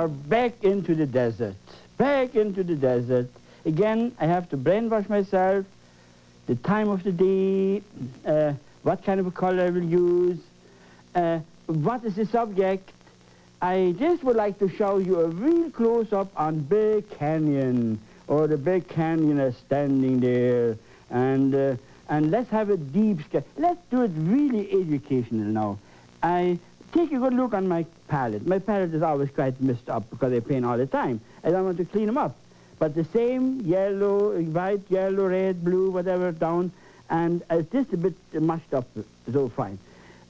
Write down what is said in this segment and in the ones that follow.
are back into the desert. Back into the desert. Again, I have to brainwash myself. The time of the day, what kind of a color I will use, what is the subject. I just would like to show you a real close-up on Big Canyon, or the Big Canyon is standing there, and let's have a deep sketch. Let's do it really educational now. I take a good look on my palette. My palette is always quite messed up because I paint all the time. I don't want to clean them up. But the same yellow, white, yellow, red, blue, whatever, down, and it's just a bit mushed up, so fine.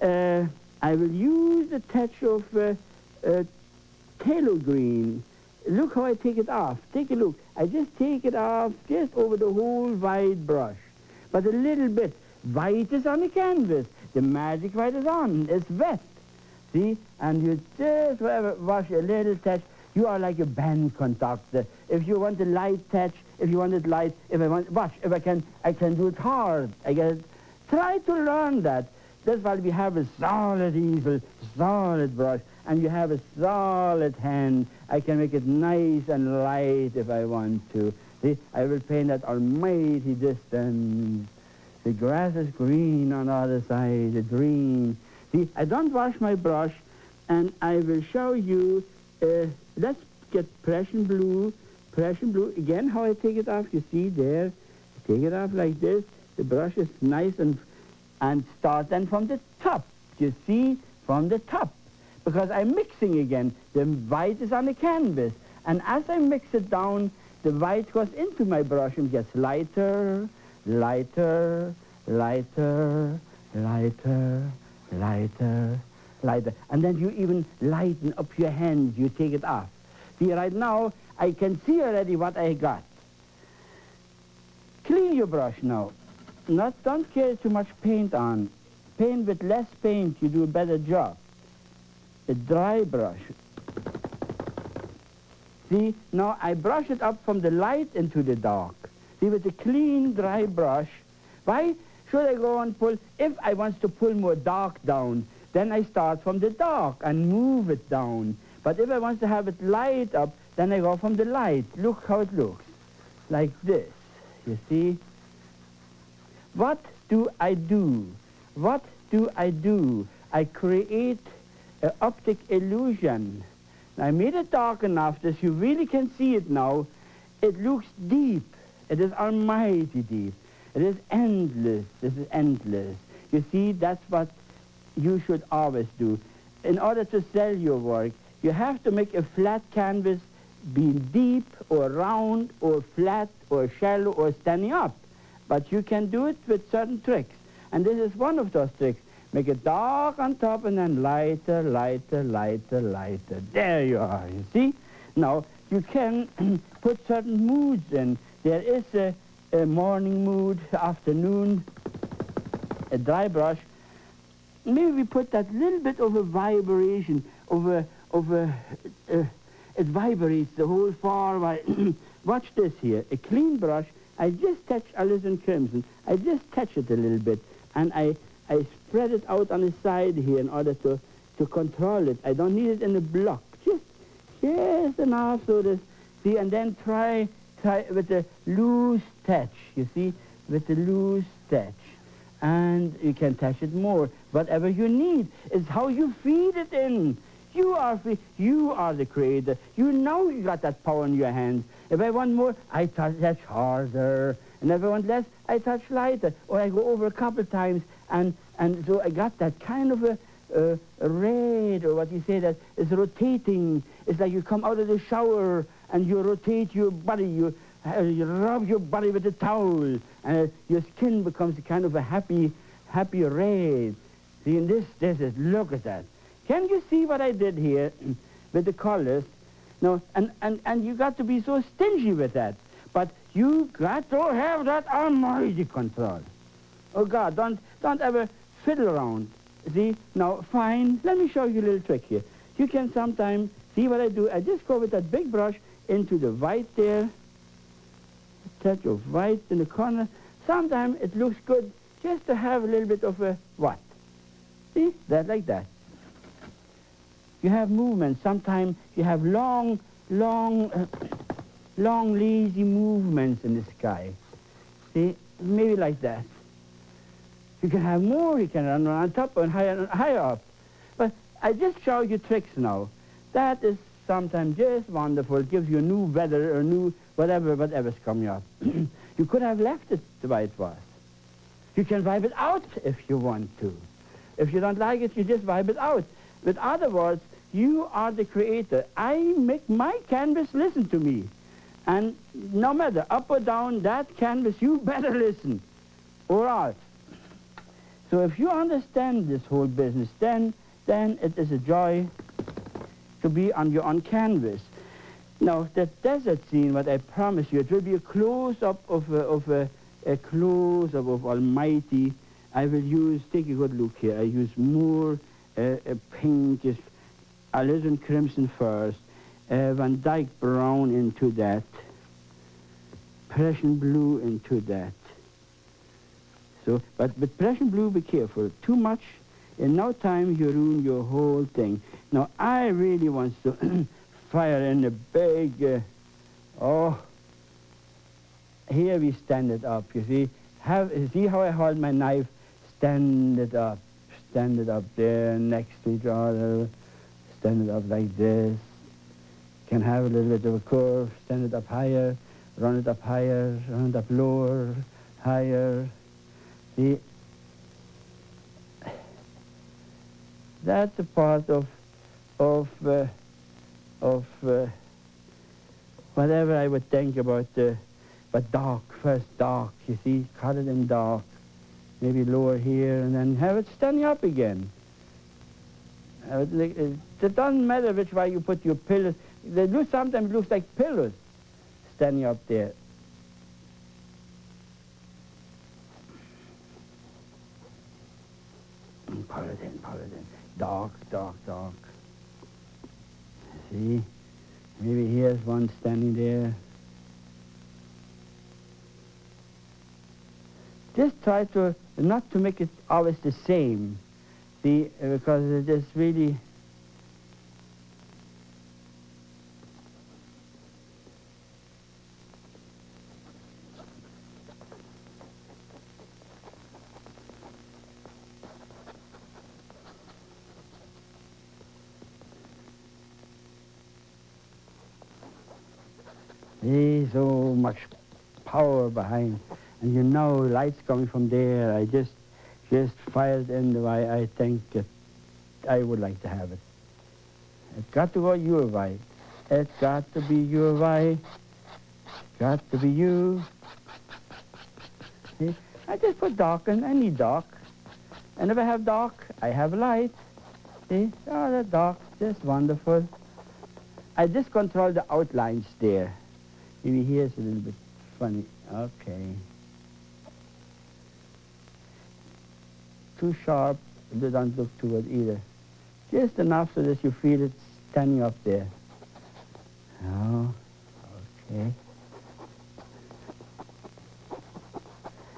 I will use a touch of phthalo green. Look how I take it off. Take a look. I just take it off just over the whole white brush. But a little bit. White is on the canvas. The magic white is on. It's wet. See? And you just wash a little touch. You are like a band conductor. If you want a light touch, if you want it light, if I want, watch, if I can do it hard. Try to learn that. That's why we have a solid easel, solid brush, and you have a solid hand. I can make it nice and light if I want to. See, I will paint that almighty distance. The grass is green on the other side, the green. See, I don't wash my brush, and I will show you. Let's get Prussian blue. Prussian blue, again, how I take it off, you see there. I take it off like this. The brush is nice and start then from the top. You see, from the top. Because I'm mixing again. The white is on the canvas. And as I mix it down, the white goes into my brush and gets lighter, lighter, lighter, lighter, lighter, lighter. And then you even lighten up your hands. You take it off. See, right now, I can see already what I got. Clean your brush now. Don't carry too much paint on. Paint with less paint, you do a better job. A dry brush. See, now I brush it up from the light into the dark. See, with a clean, dry brush. Why should I go and pull? If I want to pull more dark down, then I start from the dark and move it down. But if I want to have it light up, then I go from the light. Look how it looks. Like this. You see? What do I do? What do I do? I create an optic illusion. I made it dark enough that you really can see it now. It looks deep. It is almighty deep. It is endless. This is endless. You see, that's what you should always do. In order to sell your work, you have to make a flat canvas be deep or round or flat or shallow or standing up. But you can do it with certain tricks. And this is one of those tricks. Make it dark on top and then lighter, lighter, lighter, lighter. There you are, you see? Now, you can put certain moods in. There is a morning mood, afternoon, a dry brush. Maybe we put that little bit of a vibration, it vibrates the whole far while. Watch this here, a clean brush. I just touch alizarin crimson. I just touch it a little bit, and I spread it out on the side here in order to control it. I don't need it in a block. Just enough so that, see, and then try with a loose touch, you see, with a loose touch. And you can touch it more. Whatever you need is how you feed it in. You are the creator. You know you got that power in your hands. If I want more, I touch harder. And if I want less, I touch lighter. Or I go over a couple times, and so I got that kind of a red, or what you say, that is rotating. It's like you come out of the shower, and you rotate your body. You rub your body with a towel, and your skin becomes a kind of a happy red. See, and this is, look at that. Can you see what I did here with the colors? No, and you got to be so stingy with that. But you got to have that almighty control. Oh God, don't ever fiddle around. See, now fine, let me show you a little trick here. You can sometimes see what I do. I just go with that big brush into the white there. A touch of white in the corner. Sometimes it looks good just to have a little bit of a what? See, that like that. you have movement. Sometimes you have long, long, lazy movements in the sky. See, maybe like that. You can have more. You can run on top and higher up. But I just showed you tricks now. That is sometimes just wonderful. It gives you new weather or new whatever's coming up. You could have left it the way it was. You can wipe it out if you want to. If you don't like it, you just wipe it out. With other words, you are the creator. I make my canvas listen to me. And no matter up or down that canvas, you better listen or else. So if you understand this whole business, then it is a joy to be on your own canvas. Now, that desert scene, what I promise you, it will be a close-up of Almighty. I will use, take a good look here, I use more pinkish, alizarin crimson first, Van Dyke brown into that, Prussian blue into that. So, but with Prussian blue, be careful. Too much, in no time you ruin your whole thing. Now, I really want to fire in a big, here we stand it up, you see. See how I hold my knife? Stand it up there next to each other. Stand it up like this. Can have a little bit of a curve. Stand it up higher, run it up higher, run it up lower, higher. See, that's a part of whatever I would think about. But dark, first dark. You see, cut it in dark. Maybe lower here, and then have it standing up again. It doesn't matter which way you put your pillows. They do sometimes looks like pillows standing up there. Pull it in. Dark. See? Maybe here's one standing there. Just try to, not to make it always the same. See, because it is really... There's so much power behind, and you know light's coming from there. I just fired in the way I think I would like to have it. It's got to go your way. It's got to be your way. Got to be you. See? I just put dark in. I need dark. And if I have dark, I have light. See? Oh, the dark, just wonderful. I just control the outlines there. Maybe here's a little bit funny. Okay. Too sharp, they don't look too good either. Just enough so that you feel it standing up there. Oh, okay.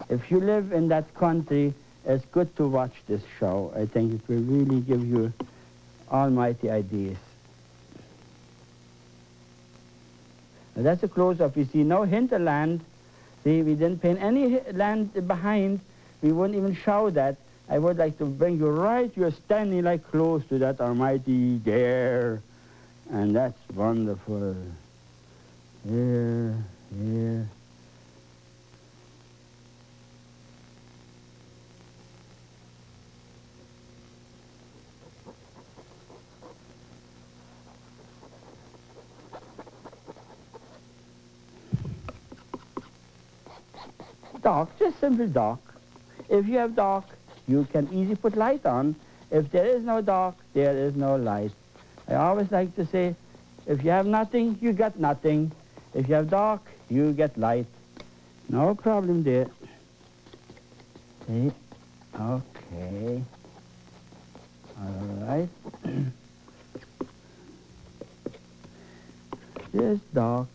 If you live in that country, it's good to watch this show. I think it will really give you almighty ideas. Now that's a close-up. You see, no hinterland. See, we didn't paint any land behind. We wouldn't even show that. I would like to bring you right, you're standing like close to that Almighty there. And that's wonderful. Here. Dark, just simple dark. If you have dark, you can easily put light on. If there is no dark, there is no light. I always like to say, if you have nothing, you got nothing. If you have dark, you get light. No problem there. See? Okay. All right. Just dark.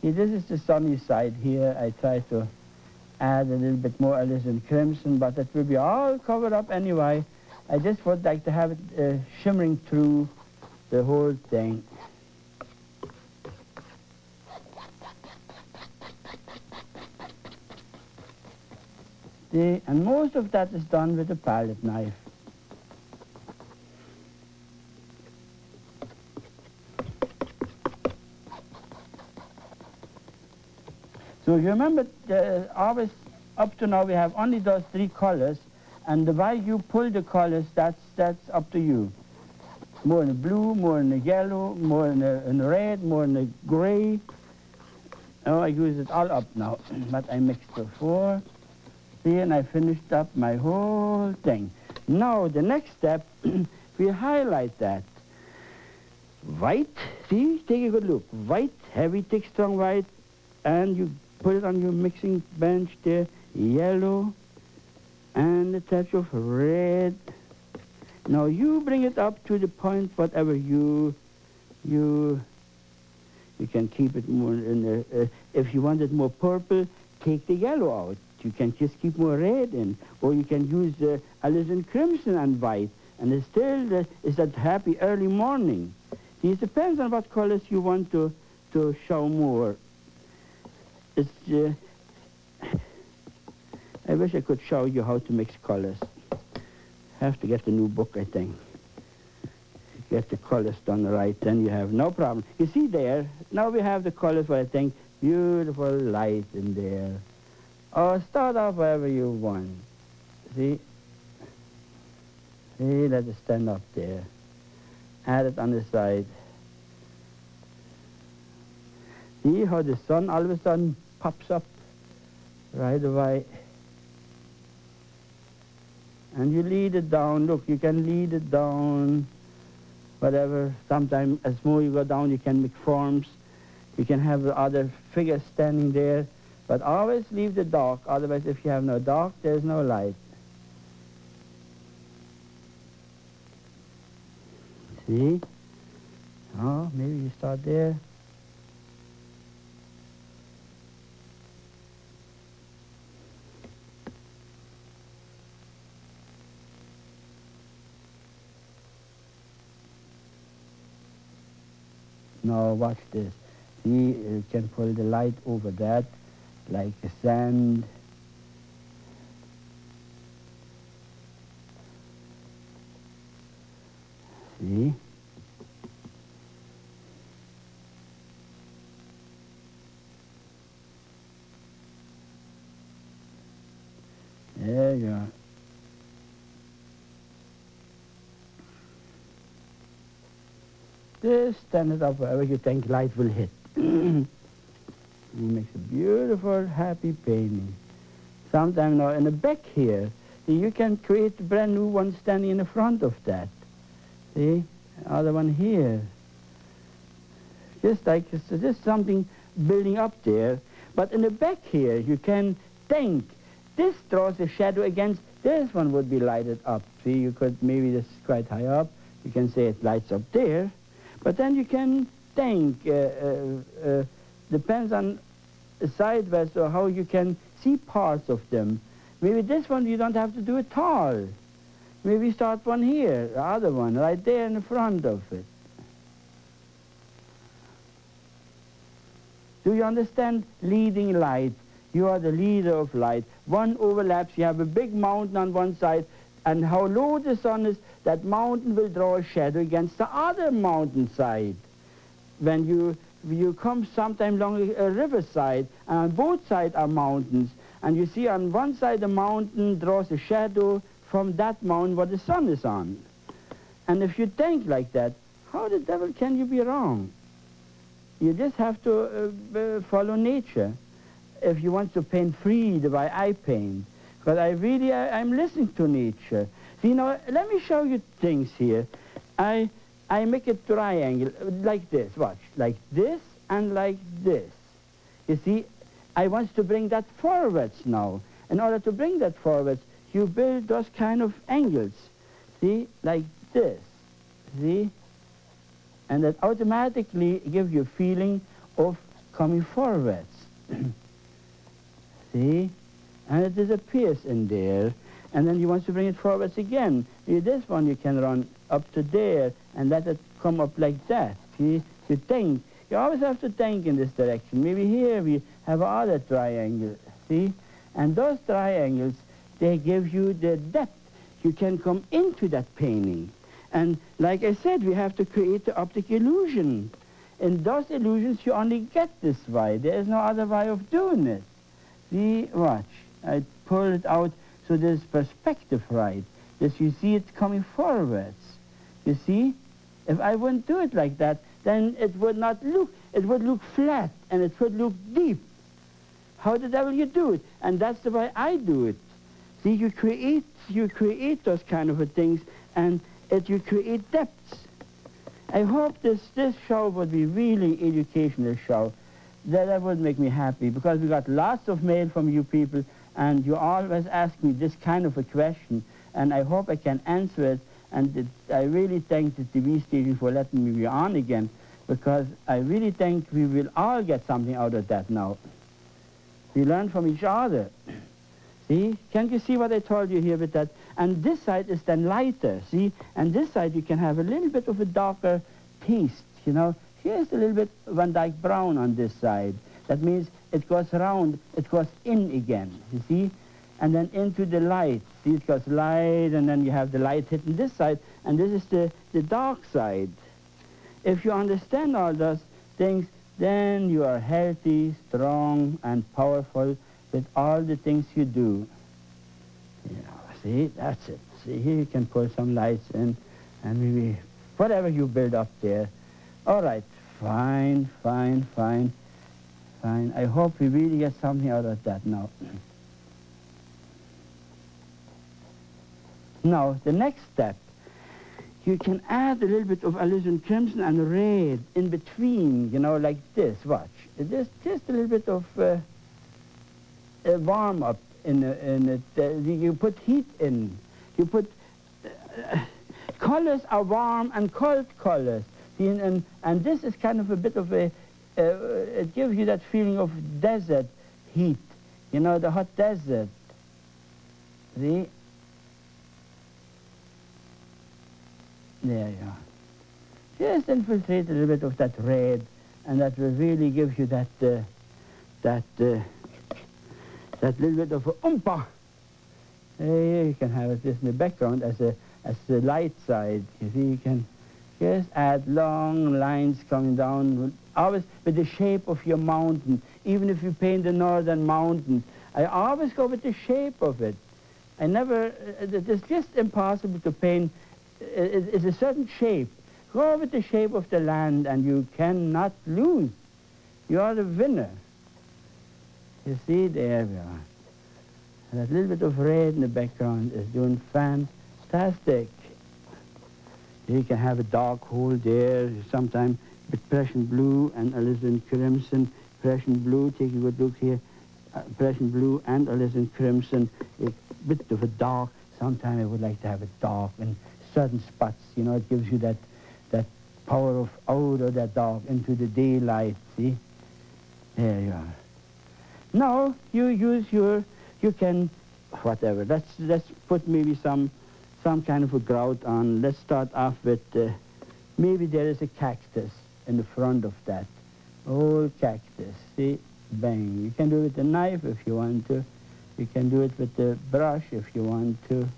See, this is the sunny side here. I try to add a little bit more alizarin crimson, but it will be all covered up anyway. I just would like to have it shimmering through the whole thing. See, and most of that is done with a palette knife. So you remember, always up to now we have only those three colors, and the way you pull the colors, that's up to you. More in the blue, more in the yellow, more in the red, more in the gray. Oh, I use it all up now, but I mixed before. See, and I finished up my whole thing. Now the next step, we highlight that. White, see, take a good look. White, heavy, thick, strong white, and you put it on your mixing bench there. Yellow, and a touch of red. Now you bring it up to the point, whatever you can keep it more in the, if you want it more purple, take the yellow out. You can just keep more red in, or you can use alizarin crimson and white, and it's still is that happy early morning. See, it depends on what colors you want to show more. It's I wish I could show you how to mix colors. Have to get the new book, I think. Get the colors done right, then you have no problem. You see there, now we have the colors where I think beautiful light in there. Or start off wherever you want. See? See, let it stand up there. Add it on the side. See how the sun all of a sudden pops up right away. And you lead it down. Look, you can lead it down, whatever. Sometimes as more you go down, you can make forms. You can have the other figures standing there. But always leave the dark. Otherwise, if you have no dark, there's no light. See? Oh, maybe you start there. Now watch this. See, you can pull the light over that, like a sand. See? There you are. Just stand it up wherever you think light will hit. It makes a beautiful, happy painting. Sometime now in the back here, you can create a brand new one standing in the front of that. See? Other one here. Just like, so just something building up there. But in the back here, you can think, this draws a shadow against, this one would be lighted up. See, you could, maybe this is quite high up. You can say it lights up there. But then you can think, depends on sideways or how you can see parts of them. Maybe this one you don't have to do it tall. Maybe start one here, the other one, right there in the front of it. Do you understand leading light? You are the leader of light. One overlaps, you have a big mountain on one side, and how low the sun is, that mountain will draw a shadow against the other mountain side. When you come sometime along a riverside, and on both sides are mountains, and you see on one side the mountain draws a shadow from that mountain where the sun is on. And if you think like that, how the devil can you be wrong? You just have to follow nature. If you want to paint free the way I paint, because I'm listening to nature. See, now, let me show you things here. I make a triangle like this, watch, like this and like this. You see, I want to bring that forwards now. In order to bring that forwards, you build those kind of angles. See, like this, see? And that automatically gives you a feeling of coming forwards. See? and it disappears in there. And then you want to bring it forwards again. This one you can run up to there and let it come up like that. See? You think. You always have to think in this direction. Maybe here we have other triangle. See? And those triangles, they give you the depth. You can come into that painting. And like I said, we have to create the optic illusion. In those illusions, you only get this way. There is no other way of doing it. See? Watch. I pull it out. So there's perspective right. Yes, you see it coming forwards. You see? If I wouldn't do it like that, then it would not look, it would look flat and it would look deep. How the devil you do it? And that's the way I do it. See, you create those kind of things and you create depths. I hope this show would be really educational show. That would make me happy because we got lots of mail from you people. And you always ask me this kind of a question, and I hope I can answer it. And I really thank the TV station for letting me be on again, because I really think we will all get something out of that now. We learn from each other. See? Can't you see what I told you here with that? And this side is then lighter, see? And this side you can have a little bit of a darker taste, you know? Here's a little bit Van Dyke brown on this side. That means it goes round, it goes in again, you see? And then into the light. See, it goes light, and then you have the light hitting this side, and this is the dark side. If you understand all those things, then you are healthy, strong, and powerful with all the things you do. You know, see, that's it. See, here you can put some lights in, and maybe whatever you build up there. All right, fine, fine, fine. Fine. I hope we really get something out of that now. Now, the next step, you can add a little bit of alizarin crimson and red in between, you know, like this. Watch. Just a little bit of warm up in it. You put heat in. You put colors are warm and cold colors. See, and this is kind of a bit of a it gives you that feeling of desert heat, you know, the hot desert. See? There you are. Just infiltrate a little bit of that red, and that will really give you that little bit of a oompa. Here you can have it just in the background as the light side. You see, you can just add long lines coming down, always with the shape of your mountain. Even if you paint the northern mountains, I always go with the shape of it. I never, it's just impossible to paint. It's a certain shape. Go with the shape of the land and you cannot lose. You are the winner. You see, there we are. And that little bit of red in the background is doing fantastic. You can have a dark hole there, sometimes with Prussian blue and alizarin crimson. Prussian blue, take a good look here. Prussian blue and alizarin crimson, a bit of a dark. Sometimes I would like to have it dark in certain spots. You know, it gives you that power of out of that dark into the daylight, see? There you are. Now, you can, whatever. Let's put maybe some kind of a grout on. Let's start off with, maybe there is a cactus in the front of that. Old cactus, see? Bang. You can do it with a knife if you want to. You can do it with a brush if you want to.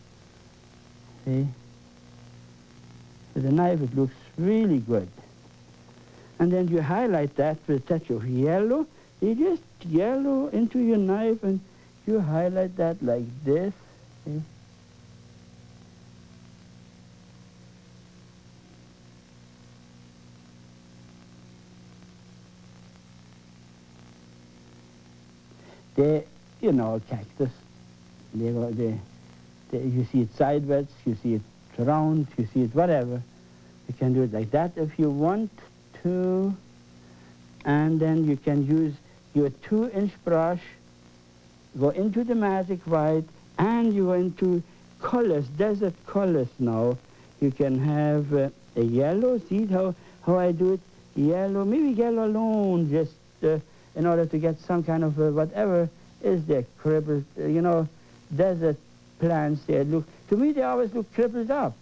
See? With a knife it looks really good. And then you highlight that with a touch of yellow. You just yellow into your knife and you highlight that like this. See? You know, cactus. You see it sideways, you see it round, you see it whatever. You can do it like that if you want to. And then you can use your 2-inch brush, go into the magic white, and you go into colors, desert colors now. You can have a yellow. See how I do it? Yellow, maybe yellow alone, just in order to get some kind of whatever is there crippled, desert plants there look, to me they always look crippled up.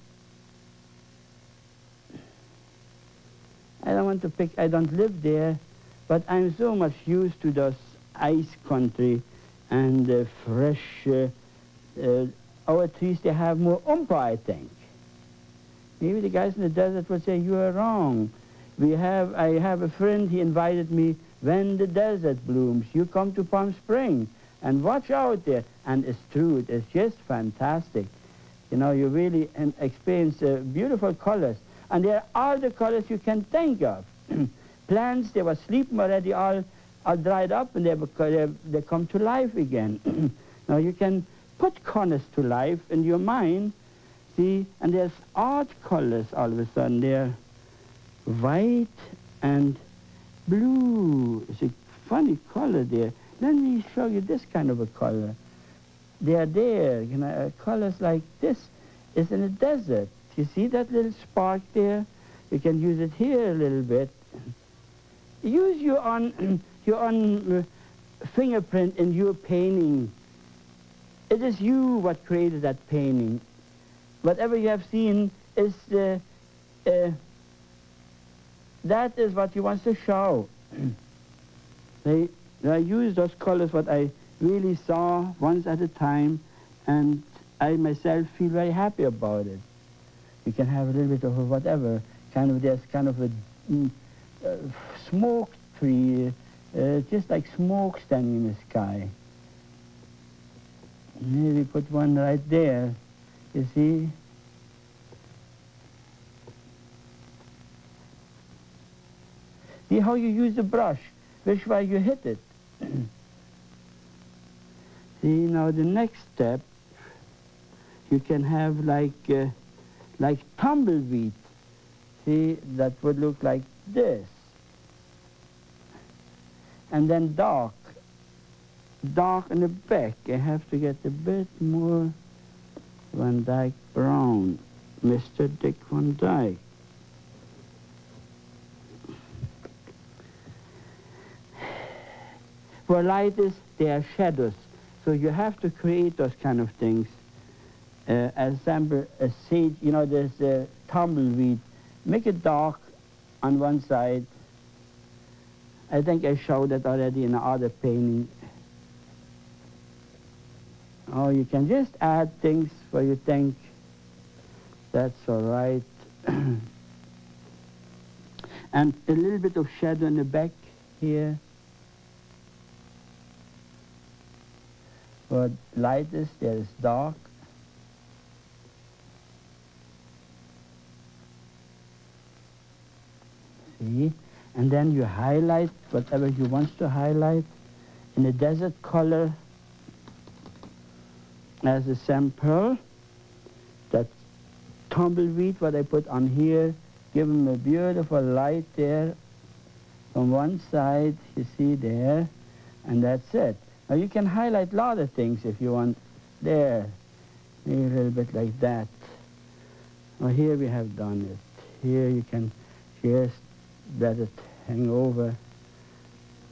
I don't want to pick, I don't live there, but I'm so much used to those ice country and fresh, our trees, they have more umpa, I think. Maybe the guys in the desert would say, you are wrong. I have a friend, he invited me, when the desert blooms, you come to Palm Springs and watch out there. And it's true, it's just fantastic. You really experience beautiful colors. And they're all the colors you can think of. Plants, they were sleeping already, all dried up, and they come to life again. Now you can put colors to life in your mind, see, and there's odd colors all of a sudden. They're white and blue. It's a funny color there. Let me show you this kind of a color. They are there, colors like this is in the desert. You see that little spark there? You can use it here a little bit. Use your own fingerprint in your painting. It is you what created that painting. Whatever you have seen is that is what you want to show. I use those colors what I really saw once at a time, and I myself feel very happy about it. You can have a little bit of a whatever, there's kind of a smoke tree, just like smoke standing in the sky. Maybe put one right there, you see? See how you use the brush, which way you hit it. See, now the next step, you can have like tumbleweed. See, that would look like this. And then dark in the back. I have to get a bit more Van Dyke brown, Mr. Dick Van Dyke. Where light is, there are shadows. So you have to create those kind of things. As example, a sage, there's a tumbleweed. Make it dark on one side. I think I showed that already in another painting. Oh, you can just add things where you think that's all right. And a little bit of shadow in the back here. Where light is, there is dark. See? And then you highlight whatever you want to highlight in a desert color as a sample. That tumbleweed, what I put on here, give them a beautiful light there from one side, you see there, and that's it. Now you can highlight a lot of things if you want there, maybe a little bit like that. Now here we have done it. Here you can just let it hang over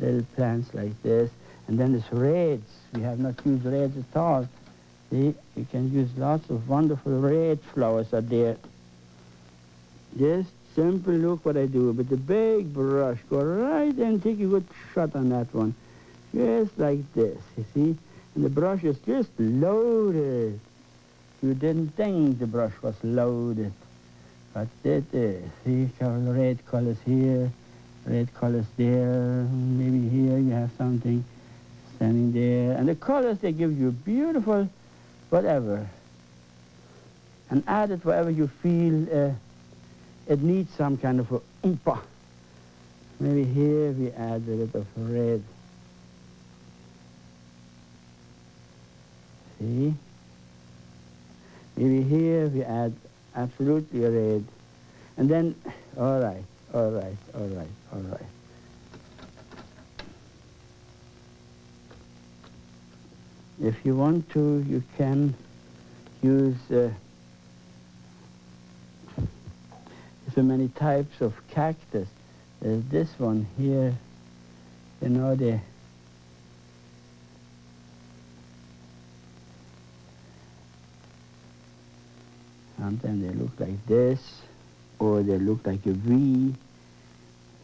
little plants like this. And then there's reds. We have not used reds at all. See, you can use lots of wonderful red flowers are there. Just simple look what I do. With the big brush, go right and take a good shot on that one. Just like this, you see? And the brush is just loaded. You didn't think the brush was loaded. But it is. See, red colors here, red colors there. Maybe here you have something standing there. And the colors, they give you beautiful whatever. And add it wherever you feel it needs some kind of a oompa. Maybe here we add a little of red. See? Maybe here we add absolutely red. And then, all right. If you want to, you can use so many types of cactus. There's this one here, Sometimes they look like this, or they look like a V,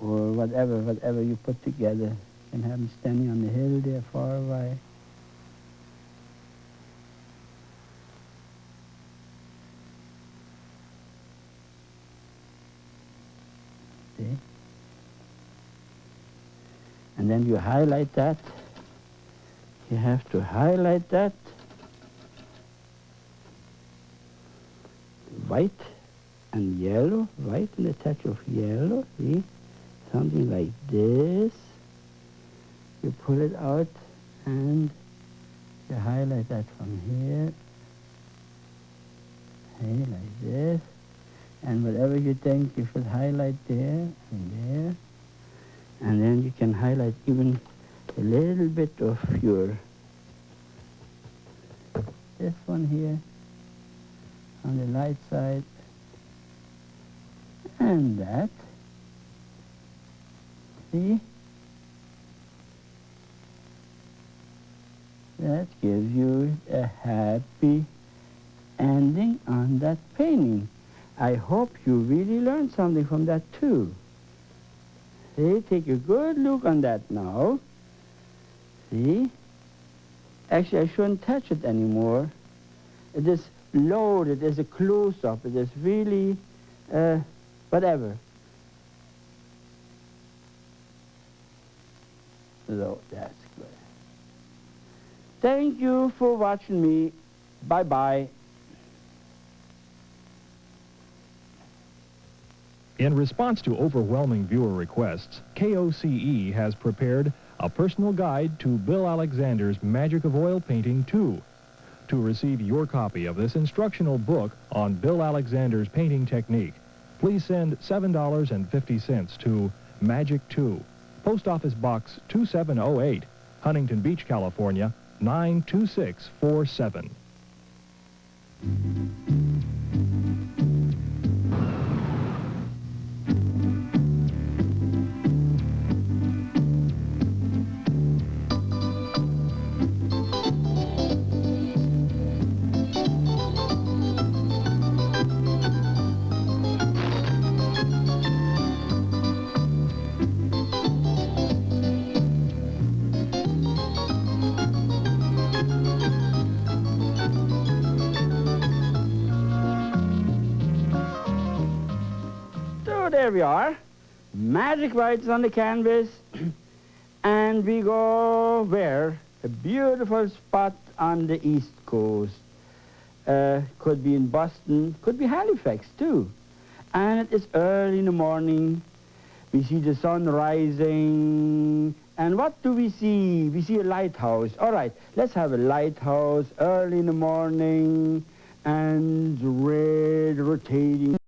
or whatever you put together. You can have them standing on the hill there far away. See? And then you highlight that. You have to highlight that. White and yellow, white and a touch of yellow, see? Something like this. You pull it out and you highlight that from here. Okay, like this. And whatever you think you should highlight there and there. And then you can highlight even a little bit of this one here on the light side. And that. See? That gives you a happy ending on that painting. I hope you really learned something from that too. See, take a good look on that now. See? Actually, I shouldn't touch it anymore. It is loaded, it is a close-up, it is really, whatever. So, that's good. Thank you for watching me. Bye-bye. In response to overwhelming viewer requests, KOCE has prepared a personal guide to Bill Alexander's Magic of Oil Painting 2. To receive your copy of this instructional book on Bill Alexander's painting technique, please send $7.50 to Magic 2, Post Office Box 2708, Huntington Beach, California, 92647. So there we are. Magic whites on the canvas. And we go where? A beautiful spot on the East Coast. Could be in Boston, could be Halifax too. And it is early in the morning. We see the sun rising. And what do we see? We see a lighthouse. All right, let's have a lighthouse early in the morning and red rotating